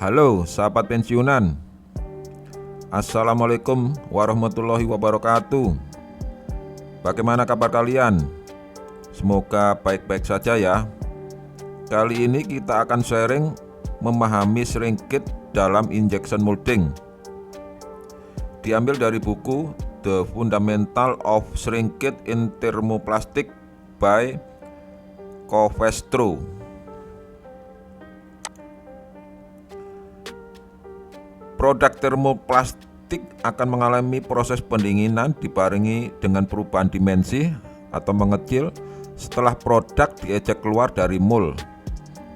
Halo sahabat pensiunan, Assalamualaikum warahmatullahi wabarakatuh. Bagaimana kabar kalian? Semoga baik-baik saja ya. Kali ini kita akan sharing memahami shrinkage dalam injection molding. Diambil dari buku The Fundamental of Shrinkage in Thermoplastic by Covestro. Produk termoplastik akan mengalami proses pendinginan dibarengi dengan perubahan dimensi atau mengecil setelah produk diejek keluar dari mold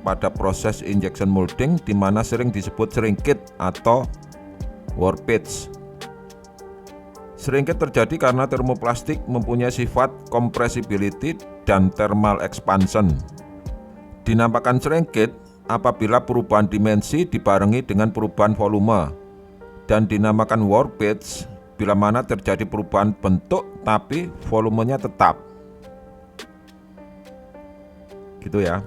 pada proses injection molding, di mana sering disebut shrinkage atau warpage. Shrinkage terjadi karena termoplastik mempunyai sifat compressibility dan thermal expansion. Dinamakan shrinkage apabila perubahan dimensi dibarengi dengan perubahan volume, dan dinamakan warpage bila mana terjadi perubahan bentuk tapi volumenya tetap. Gitu ya.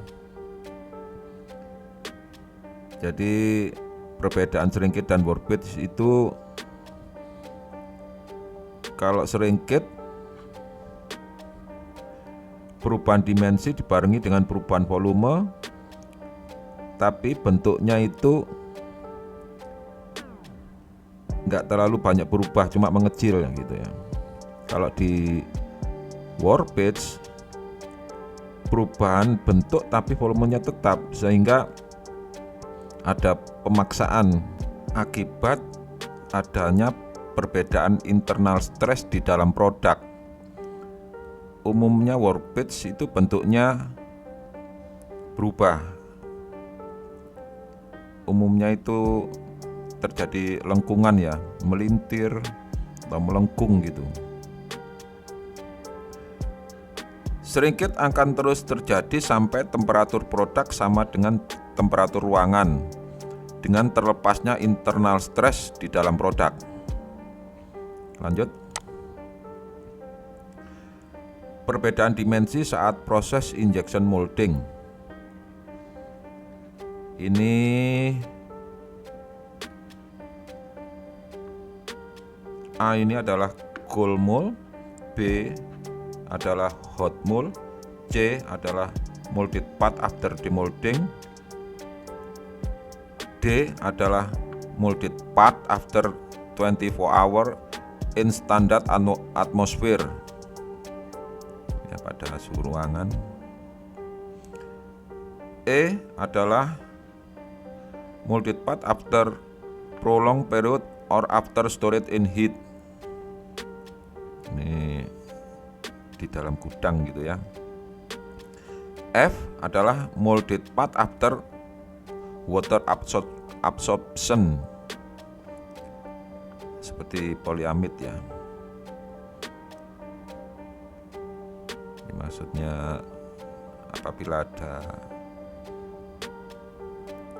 Jadi perbedaan shrinkage dan warpage itu, kalau shrinkage perubahan dimensi dibarengi dengan perubahan volume tapi bentuknya itu nggak terlalu banyak berubah, cuma mengecil gitu ya. Kalau di warpage perubahan bentuk tapi volumenya tetap, sehingga ada pemaksaan akibat adanya perbedaan internal stress di dalam produk. Umumnya warpage itu bentuknya berubah. Umumnya itu terjadi lengkungan ya, melintir atau melengkung gitu. Shrinkage akan terus terjadi sampai temperatur produk sama dengan temperatur ruangan, dengan terlepasnya internal stress di dalam produk. Lanjut. Perbedaan dimensi saat proses injection molding. Ini A ini adalah cold mold, B adalah hot mold, C adalah molded part after demolding, D adalah molded part after 24 hour in standard atmosphere ya, pada suhu ruangan. E adalah molded part after prolonged period or after storage in heat. Ini di dalam gudang gitu ya. F adalah molded part after water absorption, seperti polyamid ya. Ini maksudnya apabila ada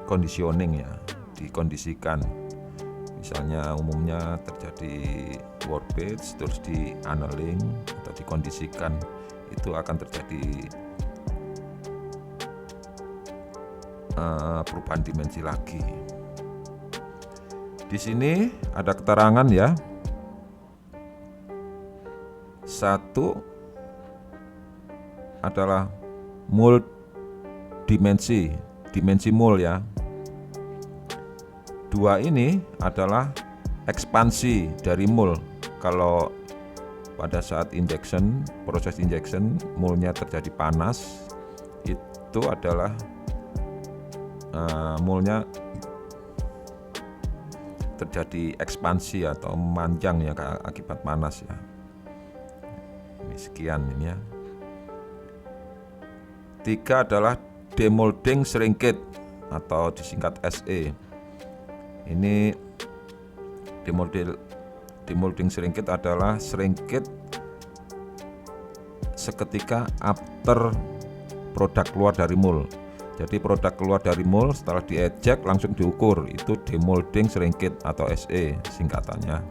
conditioning ya, dikondisikan. Misalnya umumnya terjadi warpage terus di annealing atau dikondisikan, itu akan terjadi perubahan dimensi lagi. Di sini ada keterangan ya. Satu adalah mold dimensi mold ya. Dua ini adalah ekspansi dari mold. Kalau pada saat injection, proses injection, moldnya terjadi panas, itu adalah moldnya terjadi ekspansi atau memanjang ya akibat panas ya. Ini sekian ini ya. Tiga adalah demolding shrinkage atau disingkat SE. Ini demolding shrinkage adalah shrinkage seketika after produk keluar dari mold. Jadi produk keluar dari mold setelah diejek langsung diukur, itu demolding shrinkage atau SE singkatannya.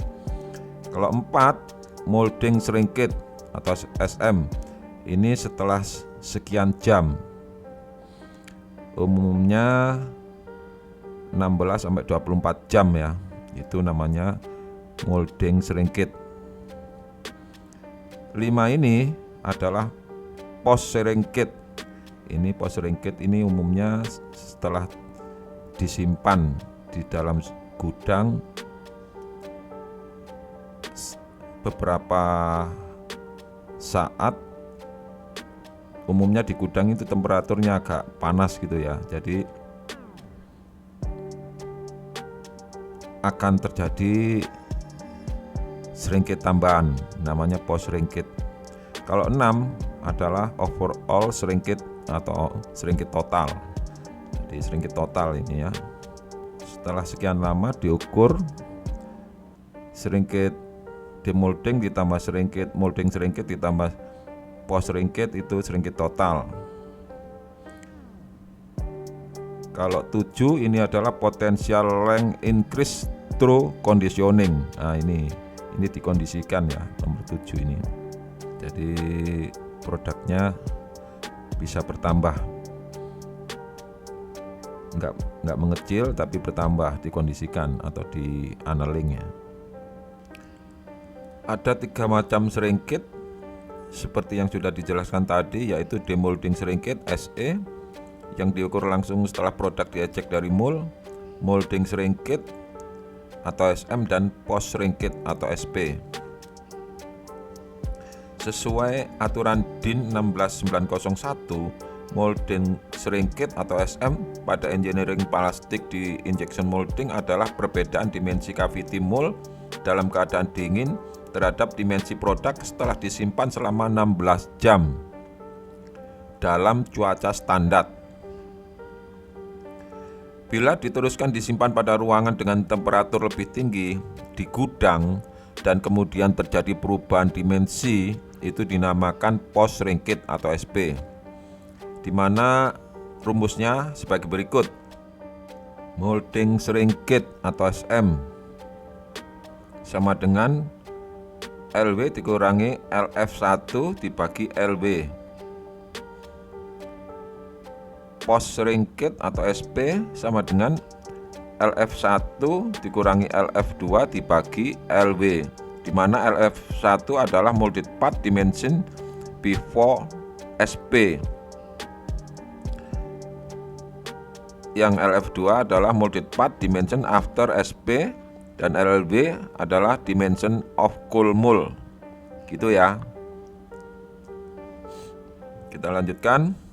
Kalau 4, molding shrinkage atau SM, ini setelah sekian jam. Umumnya 6 16-24 jam ya. Itu namanya molding sringkit. 5 ini adalah post sringkit. Ini post sringkit ini umumnya setelah disimpan di dalam gudang beberapa saat. Umumnya di gudang itu temperaturnya agak panas gitu ya. Jadi akan terjadi sringkit tambahan, namanya post sringkit. Kalau 6 adalah overall sringkit atau sringkit total. Jadi sringkit total ini ya. Setelah sekian lama diukur sringkit demolding ditambah sringkit molding sringkit ditambah post sringkit itu sringkit total. Kalau 7 ini adalah potential length increase through conditioning. Nah ini dikondisikan ya, nomor 7 ini. Jadi produknya bisa bertambah, nggak mengecil tapi bertambah, dikondisikan atau di annealing ya. Ada 3 macam sringkit seperti yang sudah dijelaskan tadi, yaitu demolding sringkit SE yang diukur langsung setelah produk diejek dari mold, molding sringkit atau SM, dan post sringkit atau SP. Sesuai aturan DIN 16901, molding sringkit atau SM pada engineering plastik di injection molding adalah perbedaan dimensi cavity mold dalam keadaan dingin terhadap dimensi produk setelah disimpan selama 16 jam dalam cuaca standar. Bila diteruskan disimpan pada ruangan dengan temperatur lebih tinggi di gudang dan kemudian terjadi perubahan dimensi, itu dinamakan post sringkit atau SP, di mana rumusnya sebagai berikut. Molding sringkit atau SM sama dengan LW dikurangi LF1 dibagi LW. Post sringkit atau SP sama dengan LF1 dikurangi LF2 dibagi LW, di mana LF1 adalah molded part dimension before SP, yang LF2 adalah molded part dimension after SP, dan LLW adalah dimension of cool mold. Gitu ya. Kita lanjutkan.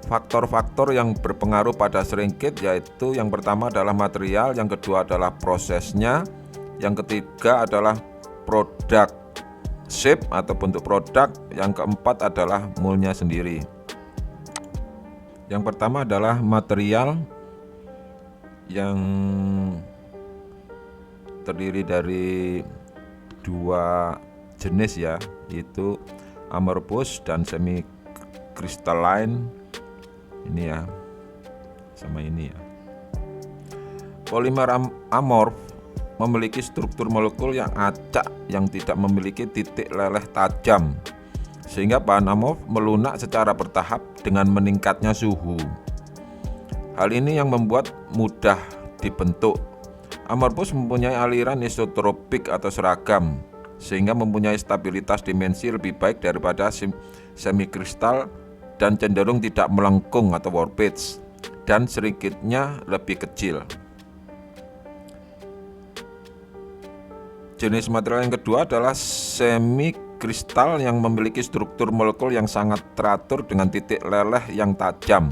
Faktor-faktor yang berpengaruh pada sringkit yaitu yang pertama adalah material, yang kedua adalah prosesnya, yang ketiga adalah produk shape atau bentuk produk, yang keempat adalah moldnya sendiri. Yang pertama adalah material, yang terdiri dari 2 jenis ya, yaitu amorphous dan semi crystalline. Ini ya, sama ini ya. Polimer amorf memiliki struktur molekul yang acak yang tidak memiliki titik leleh tajam, sehingga bahan amorf melunak secara bertahap dengan meningkatnya suhu. Hal ini yang membuat mudah dibentuk. Amorphous mempunyai aliran isotropik atau seragam, sehingga mempunyai stabilitas dimensi lebih baik daripada semikristal dan cenderung tidak melengkung atau warpage, dan sringkitnya lebih kecil. Jenis material yang kedua adalah semikristal yang memiliki struktur molekul yang sangat teratur dengan titik leleh yang tajam.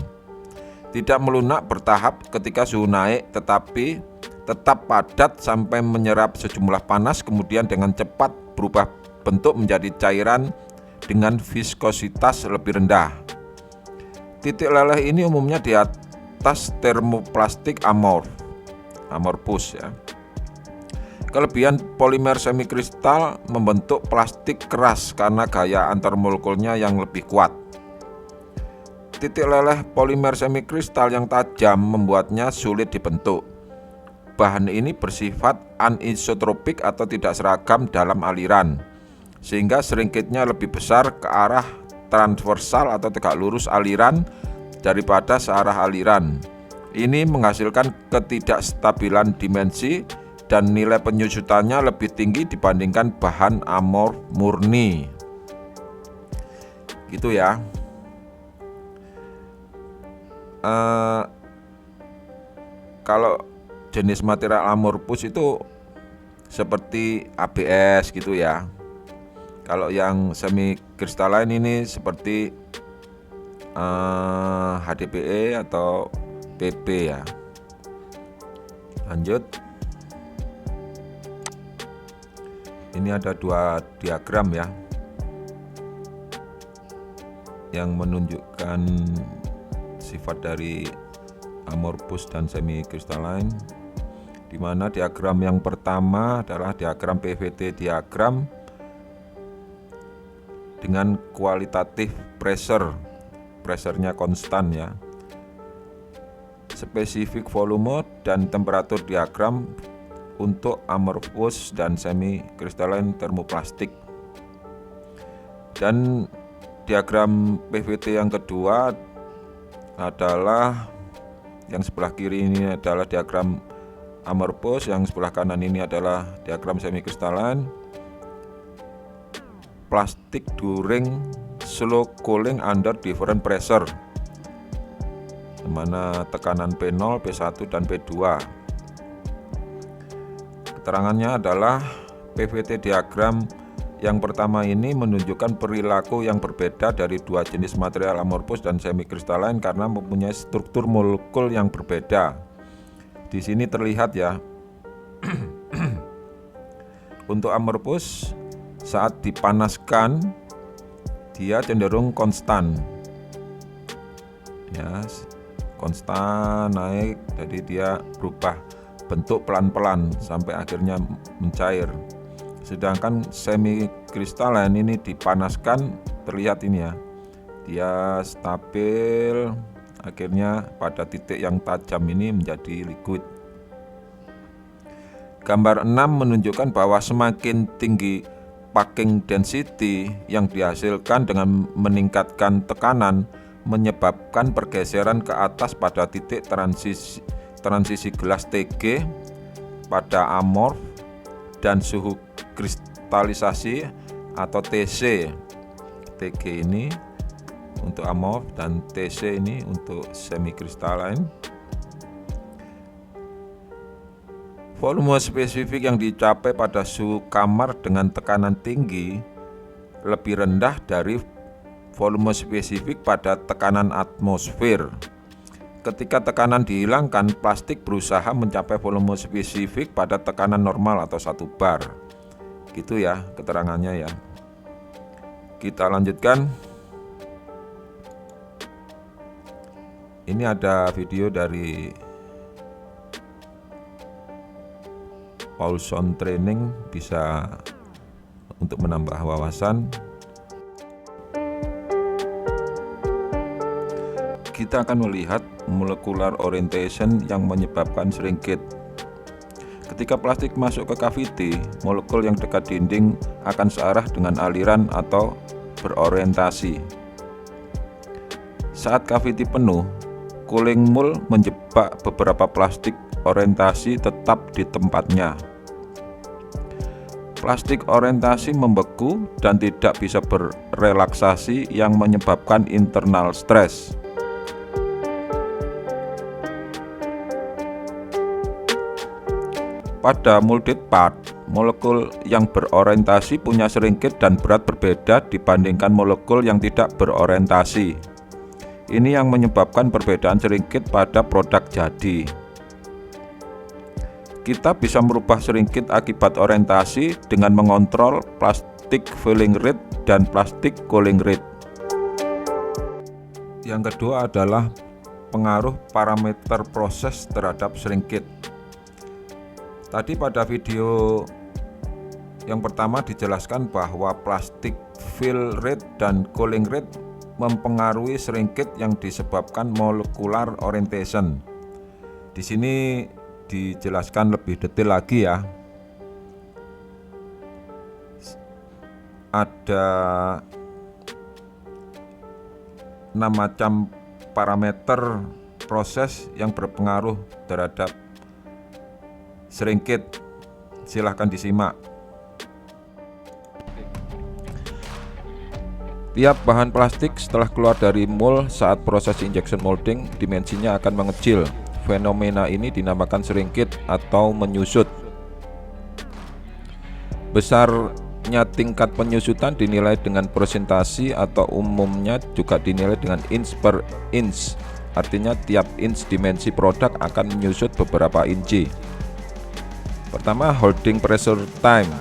Tidak melunak bertahap ketika suhu naik, tetapi tetap padat sampai menyerap sejumlah panas, kemudian dengan cepat berubah bentuk menjadi cairan dengan viskositas lebih rendah. Titik leleh ini umumnya di atas termoplastik amorphous ya. Kelebihan polimer semikristal membentuk plastik keras karena gaya antar molekulnya yang lebih kuat. Titik leleh polimer semikristal yang tajam membuatnya sulit dibentuk. Bahan ini bersifat anisotropik atau tidak seragam dalam aliran, sehingga sringkitnya lebih besar ke arah transversal atau tegak lurus aliran daripada searah aliran. Ini menghasilkan ketidakstabilan dimensi dan nilai penyusutannya lebih tinggi dibandingkan bahan amorf murni. Gitu ya. Kalau jenis material amorphous itu seperti ABS gitu ya. Kalau yang semi kristalin ini seperti HDPE atau PP ya. Lanjut. Ini ada dua diagram ya, yang menunjukkan sifat dari amorphous dan semi kristalin, di mana diagram yang pertama adalah diagram PVT diagram dengan kualitatif pressure-nya konstan ya. Spesifik volume dan temperatur diagram untuk amorphous dan semi kristalin termoplastik. Dan diagram PVT yang kedua adalah yang sebelah kiri ini adalah diagram amorphous, yang sebelah kanan ini adalah diagram semi kristalin. Plastik during slow cooling under different pressure, di mana tekanan P0, P1 dan P2. Keterangannya adalah PVT diagram yang pertama ini menunjukkan perilaku yang berbeda dari dua jenis material amorphous dan semi kristalin karena mempunyai struktur molekul yang berbeda. Di sini terlihat ya. Untuk amorphous saat dipanaskan dia cenderung konstan. Ya, konstan naik, jadi dia berubah bentuk pelan-pelan sampai akhirnya mencair. Sedangkan semi kristalin ini dipanaskan, terlihat ini ya, dia stabil, akhirnya pada titik yang tajam ini menjadi liquid. Gambar 6 menunjukkan bahwa semakin tinggi packing density yang dihasilkan dengan meningkatkan tekanan menyebabkan pergeseran ke atas pada titik transisi gelas TG pada amorf dan suhu kristalisasi atau TC. TG ini untuk amorf dan TC ini untuk semi kristalin. Volume spesifik yang dicapai pada suhu kamar dengan tekanan tinggi lebih rendah dari volume spesifik pada tekanan atmosfer. Ketika tekanan dihilangkan, plastik berusaha mencapai volume spesifik pada tekanan normal atau 1 bar. Gitu ya keterangannya ya. Kita lanjutkan. Ini ada video dari Paulson Training, bisa untuk menambah wawasan. Kita akan melihat molecular orientation yang menyebabkan shrinkage. Ketika plastik masuk ke cavity, molekul yang dekat dinding akan searah dengan aliran atau berorientasi. Saat cavity penuh, cooling mole menjebak beberapa plastik orientasi tetap di tempatnya. Plastik orientasi membeku dan tidak bisa berrelaksasi yang menyebabkan internal stress. Pada molded part, molekul yang berorientasi punya shrinkage dan berat berbeda dibandingkan molekul yang tidak berorientasi. Ini yang menyebabkan perbedaan shrinkage pada produk jadi. Kita bisa merubah shrinkage akibat orientasi dengan mengontrol plastik filling rate dan plastik cooling rate. Yang kedua adalah pengaruh parameter proses terhadap shrinkage. Tadi pada video yang pertama dijelaskan bahwa plastik fill rate dan cooling rate mempengaruhi shrinkage yang disebabkan molecular orientation. Di sini dijelaskan lebih detail lagi ya. Ada 6 macam parameter proses yang berpengaruh terhadap shrinkage. Silahkan disimak. Tiap bahan plastik setelah keluar dari mold saat proses injection molding, dimensinya akan mengecil. Fenomena ini dinamakan shrinkage atau menyusut. Besarnya tingkat penyusutan dinilai dengan presentasi atau umumnya juga dinilai dengan inch per inch. Artinya tiap inch dimensi produk akan menyusut beberapa inci. Pertama, holding pressure time.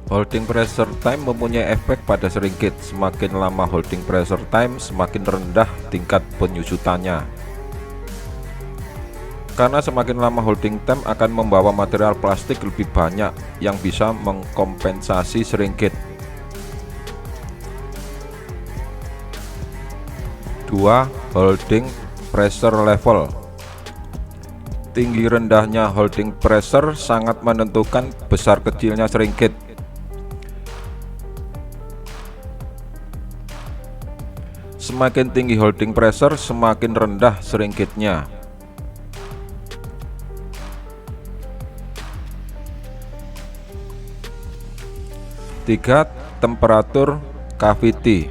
Holding pressure time mempunyai efek pada shrinkage. Semakin lama holding pressure time, semakin rendah tingkat penyusutannya. Karena semakin lama holding time akan membawa material plastik lebih banyak yang bisa mengkompensasi shrinkage. 2. Holding pressure level. Tinggi rendahnya holding pressure sangat menentukan besar kecilnya shrinkage. Semakin tinggi holding pressure, semakin rendah shrinkage-nya. Tiga, temperatur cavity.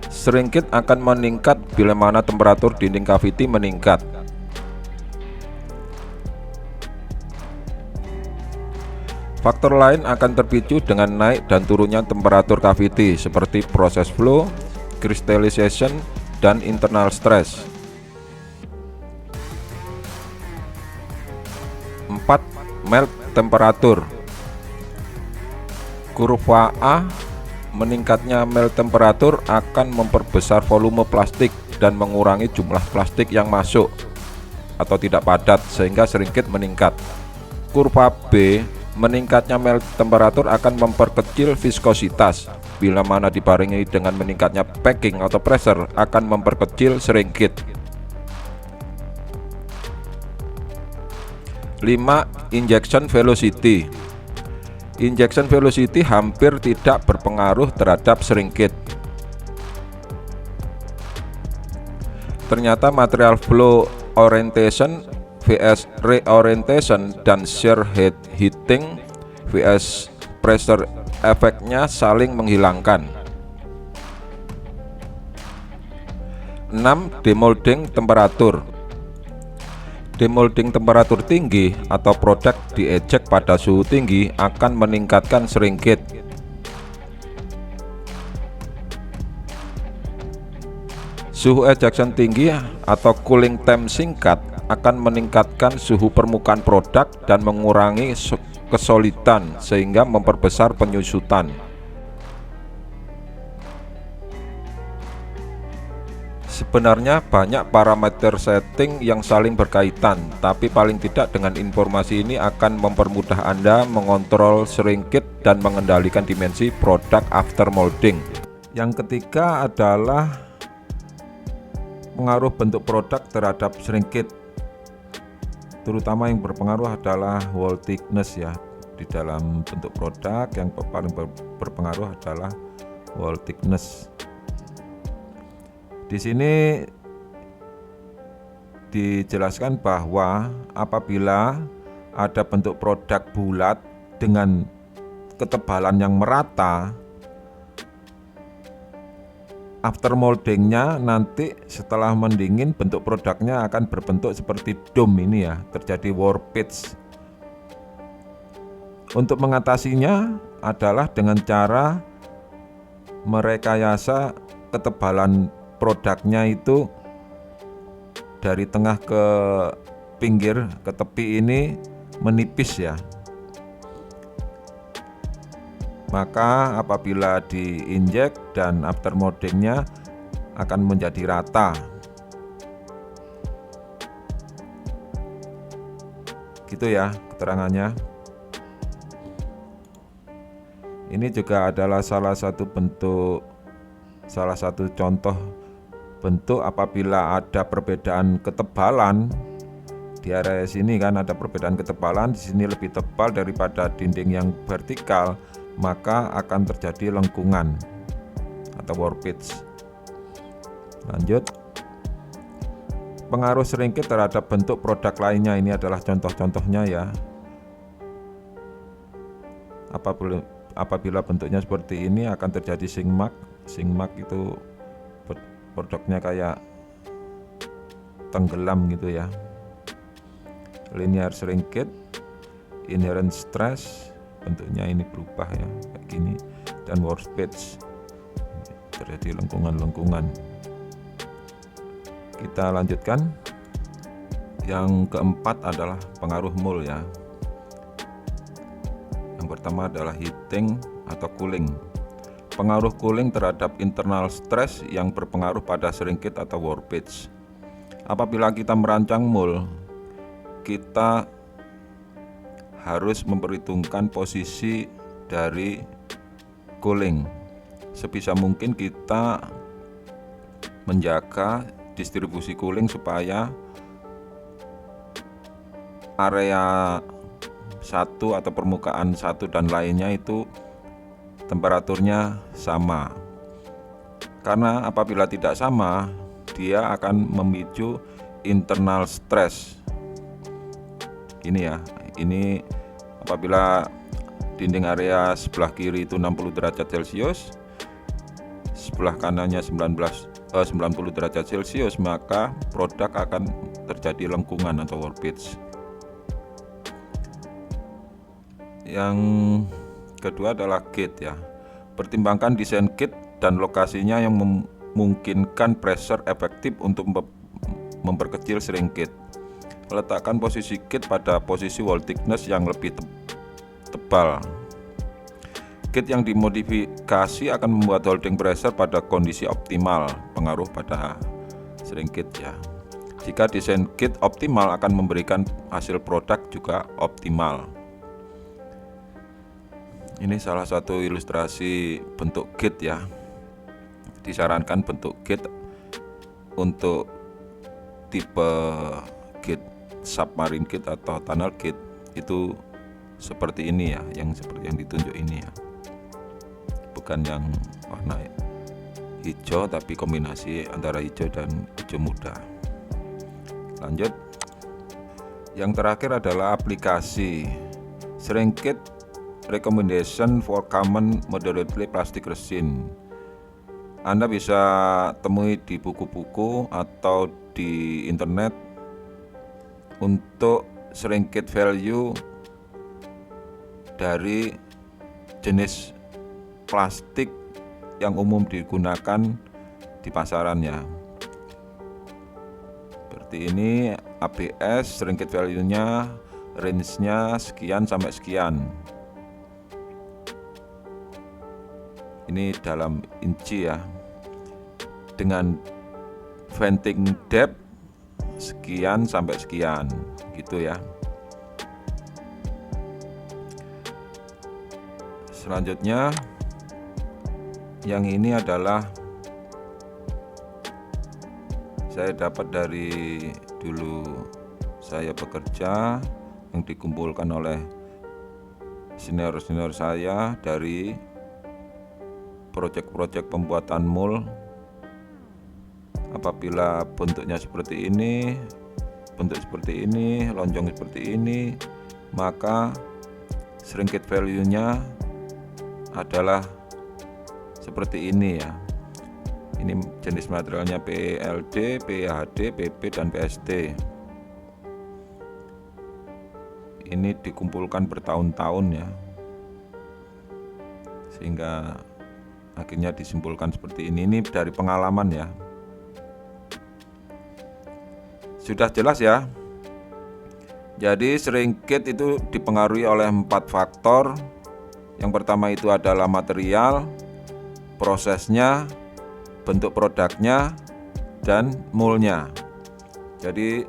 Shrinkage akan meningkat bila mana temperatur dinding cavity meningkat. Faktor lain akan terpicu dengan naik dan turunnya temperatur cavity seperti proses flow, crystallization, dan internal stress. 4. Melt temperatur. Kurva A, meningkatnya melt temperatur akan memperbesar volume plastik dan mengurangi jumlah plastik yang masuk atau tidak padat sehingga shrinkage meningkat. Kurva B, meningkatnya melt temperatur akan memperkecil viskositas, bila mana dibarengi dengan meningkatnya packing atau pressure akan memperkecil shrinkage. 5. Injection velocity. Injection velocity hampir tidak berpengaruh terhadap shrinkage. Ternyata material flow orientation vs reorientation dan shear heating vs pressure efeknya saling menghilangkan. 6. Demolding temperatur. Demolding temperatur tinggi atau produk diejek pada suhu tinggi akan meningkatkan shrinkage. Suhu ejection tinggi atau cooling time singkat akan meningkatkan suhu permukaan produk dan mengurangi kesolidan sehingga memperbesar penyusutan. Sebenarnya banyak parameter setting yang saling berkaitan, tapi paling tidak dengan informasi ini akan mempermudah Anda mengontrol shrinkage dan mengendalikan dimensi produk after molding. Yang ketiga adalah pengaruh bentuk produk terhadap shrinkage. Terutama yang berpengaruh adalah wall thickness ya. Di dalam bentuk produk yang paling berpengaruh adalah wall thickness. Di sini dijelaskan bahwa apabila ada bentuk produk bulat dengan ketebalan yang merata, after moldingnya nanti setelah mendingin bentuk produknya akan berbentuk seperti dome ini ya, terjadi warpage. Untuk mengatasinya adalah dengan cara merekayasa ketebalan produknya itu dari tengah ke pinggir, ke tepi ini menipis ya. Maka apabila diinjek dan after moldingnya akan menjadi rata. Gitu ya keterangannya. Ini juga adalah salah satu contoh bentuk apabila ada perbedaan ketebalan. Di area sini kan ada perbedaan ketebalan, di sini lebih tebal daripada dinding yang vertikal, maka akan terjadi lengkungan atau warpage. Lanjut. Pengaruh seringgit terhadap bentuk produk lainnya, ini adalah contoh-contohnya ya. Apabila bentuknya seperti ini akan terjadi sigma. Sigma itu produknya kayak tenggelam gitu ya. Linear shrinkage, inherent stress, bentuknya ini berubah ya kayak gini, dan warp pitch, terjadi lengkungan-lengkungan. Kita lanjutkan. Yang keempat adalah pengaruh mole ya. Yang pertama adalah heating atau cooling. Pengaruh cooling terhadap internal stress yang berpengaruh pada shrinkage atau warp pitch. Apabila kita merancang mole, kita harus memperhitungkan posisi dari cooling. Sebisa mungkin kita menjaga distribusi cooling supaya area satu atau permukaan satu dan lainnya itu temperaturnya sama. Karena apabila tidak sama, dia akan memicu internal stress. Ini ya, ini apabila dinding area sebelah kiri itu 60 derajat Celcius, sebelah kanannya 90 derajat Celcius, maka produk akan terjadi lengkungan atau warp pitch. Yang kedua adalah gate ya. Pertimbangkan desain gate dan lokasinya yang memungkinkan pressure efektif untuk memperkecil shrinkage. Letakkan posisi gate pada posisi wall thickness yang lebih tebal. Gate yang dimodifikasi akan membuat holding pressure pada kondisi optimal, pengaruh pada shrinkage ya. Jika desain gate optimal akan memberikan hasil produk juga optimal. Ini salah satu ilustrasi bentuk gate ya. Disarankan bentuk gate untuk tipe gate submarine gate atau tunnel gate itu seperti ini ya, yang seperti yang ditunjuk ini ya. Bukan yang warna hijau tapi kombinasi antara hijau dan hijau muda. Lanjut. Yang terakhir adalah aplikasi. Shrinkage recommendation for common moderately plastic resin. Anda bisa temui di buku-buku atau di internet untuk shrinkage value dari jenis plastik yang umum digunakan di pasarannya. Seperti ini, ABS shrinkage value-nya range-nya sekian sampai sekian. Ini dalam inci ya. Dengan venting depth sekian sampai sekian gitu ya. Selanjutnya yang ini adalah saya dapat dari dulu saya bekerja, yang dikumpulkan oleh senior-senior saya dari proyek-proyek pembuatan mall. Apabila bentuknya seperti ini, bentuk seperti ini, lonjong seperti ini, maka shrinkage value-nya adalah seperti ini ya. Ini jenis materialnya PLD, PHD, PP dan PST. Ini dikumpulkan bertahun-tahun ya, sehingga akhirnya disimpulkan seperti ini. Ini dari pengalaman ya. Sudah jelas ya. Jadi shrinkage itu dipengaruhi oleh 4 faktor. Yang pertama itu adalah material, prosesnya, bentuk produknya, dan moldnya. Jadi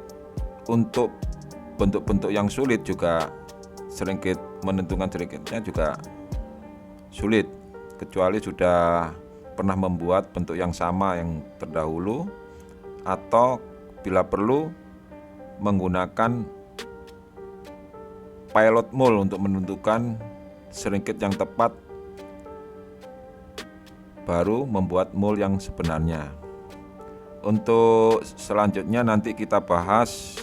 untuk bentuk-bentuk yang sulit juga shrinkage, menentukan shrinkage-nya juga sulit, kecuali sudah pernah membuat bentuk yang sama yang terdahulu, atau bila perlu menggunakan pilot mold untuk menentukan shrinkage yang tepat, baru membuat mold yang sebenarnya. Untuk selanjutnya nanti kita bahas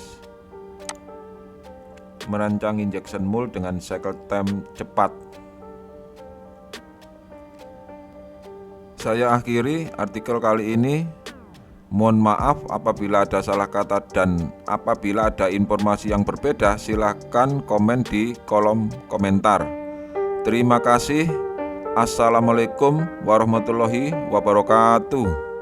merancang injection mold dengan cycle time cepat. Saya akhiri artikel kali ini. Mohon maaf apabila ada salah kata dan apabila ada informasi yang berbeda, silahkan komen di kolom komentar. Terima kasih. Assalamualaikum warahmatullahi wabarakatuh.